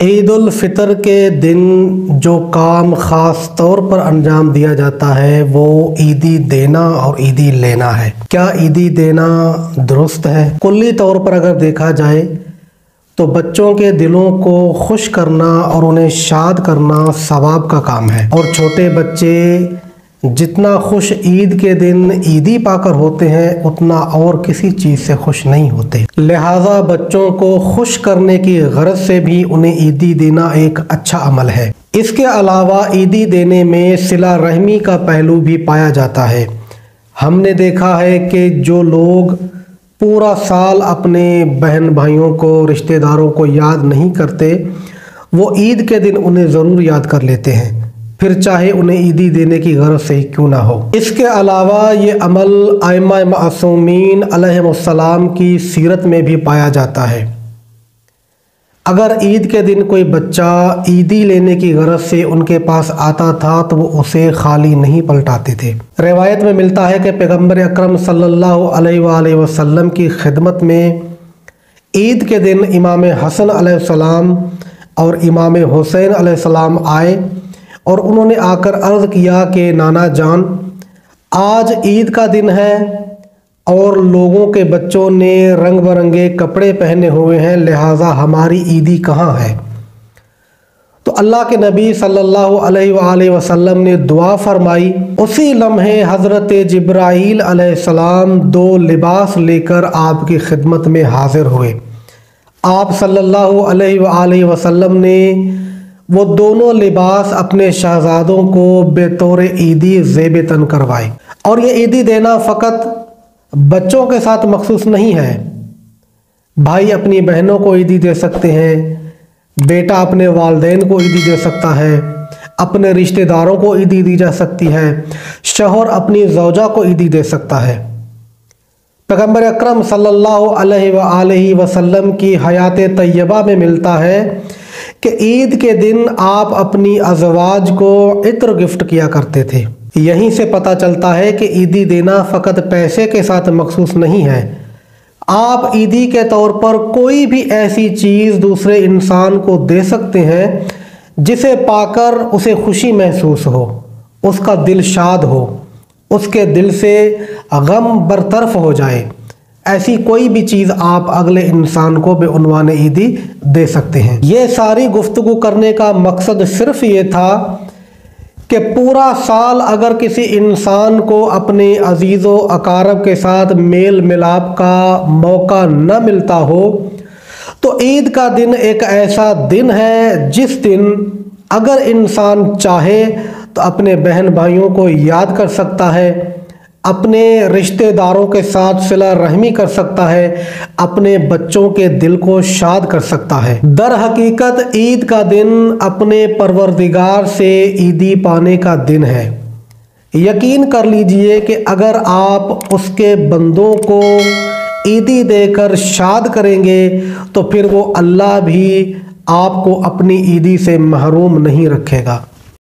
ईद उल फितर के दिन जो काम ख़ास तौर पर अंजाम दिया जाता है वो ईदी देना और ईदी लेना है। क्या ईदी देना दुरुस्त है? कुल्ली तौर पर अगर देखा जाए तो बच्चों के दिलों को खुश करना और उन्हें शाद करना सवाब का काम है, और छोटे बच्चे जितना खुश ईद के दिन ईदी पाकर होते हैं उतना और किसी चीज़ से खुश नहीं होते। लिहाजा बच्चों को खुश करने की गरज से भी उन्हें ईदी देना एक अच्छा अमल है। इसके अलावा ईदी देने में सिला रहमी का पहलू भी पाया जाता है। हमने देखा है कि जो लोग पूरा साल अपने बहन भाइयों को, रिश्तेदारों को याद नहीं करते, वो ईद के दिन उन्हें ज़रूर याद कर लेते हैं, फिर चाहे उन्हें ईदी देने की गरज से ही क्यों ना हो। इसके अलावा ये अमल आइमा मासूमीन अलैहिमुस्सलाम की सीरत में भी पाया जाता है। अगर ईद के दिन कोई बच्चा ईदी लेने की गरज से उनके पास आता था तो वो उसे खाली नहीं पलटाते थे। रिवायत में मिलता है कि पैगम्बर अकरम सल्लल्लाहु अलैहि वसल्लम की खिदमत में ईद के दिन इमाम हसन अलैहिस्सलाम और इमाम हुसैन अलैहिस्सलाम आए और उन्होंने आकर अर्ज़ किया कि नाना जान, आज ईद का दिन है और लोगों के बच्चों ने रंग बिरंगे कपड़े पहने हुए हैं, लिहाजा हमारी ईदी कहाँ है? तो अल्लाह के नबी सल्लल्लाहु अलैहि वसल्लम ने दुआ फरमाई। उसी लम्हे हज़रत जिब्राईल अलैहिस्सलाम दो लिबास लेकर आपकी खिदमत में हाजिर हुए। आप सल्लल्लाहु अलैहि वसल्लम ने वो दोनों लिबास अपने शहजादों को बेतौर ईदी ज़ेब तन करवाए। और ये ईदी देना फ़कत बच्चों के साथ मखसूस नहीं है। भाई अपनी बहनों को ईदी दे सकते हैं, बेटा अपने वालिदैन को ईदी दे सकता है, अपने रिश्तेदारों को ईदी दी जा सकती है, शौहर अपनी ज़ौजा को ईदी दे सकता है। पैगम्बर अकरम सल्लल्लाहु अलैहि वसल्लम की हयात तय्यबा में मिलता है कि ईद के दिन आप अपनी अज़वाज को इत्र गिफ्ट किया करते थे। यहीं से पता चलता है कि ईदी देना फ़कत पैसे के साथ मखसूस नहीं है। आप ईदी के तौर पर कोई भी ऐसी चीज़ दूसरे इंसान को दे सकते हैं जिसे पाकर उसे खुशी महसूस हो, उसका दिल शाद हो, उसके दिल से गम बरतरफ हो जाए। ऐसी कोई भी चीज़ आप अगले इंसान को बेउनवाने ईदी दे सकते हैं। ये सारी गुफ्तगू करने का मकसद सिर्फ ये था कि पूरा साल अगर किसी इंसान को अपने अजीज़ो अकारब के साथ मेल मिलाप का मौका न मिलता हो तो ईद का दिन एक ऐसा दिन है जिस दिन अगर इंसान चाहे तो अपने बहन भाइयों को याद कर सकता है, अपने रिश्तेदारों के साथ सिला रहमी कर सकता है, अपने बच्चों के दिल को शाद कर सकता है। दर हकीकत ईद का दिन अपने परवरदिगार से ईदी पाने का दिन है। यकीन कर लीजिए कि अगर आप उसके बंदों को ईदी देकर शाद करेंगे तो फिर वो अल्लाह भी आपको अपनी ईदी से महरूम नहीं रखेगा।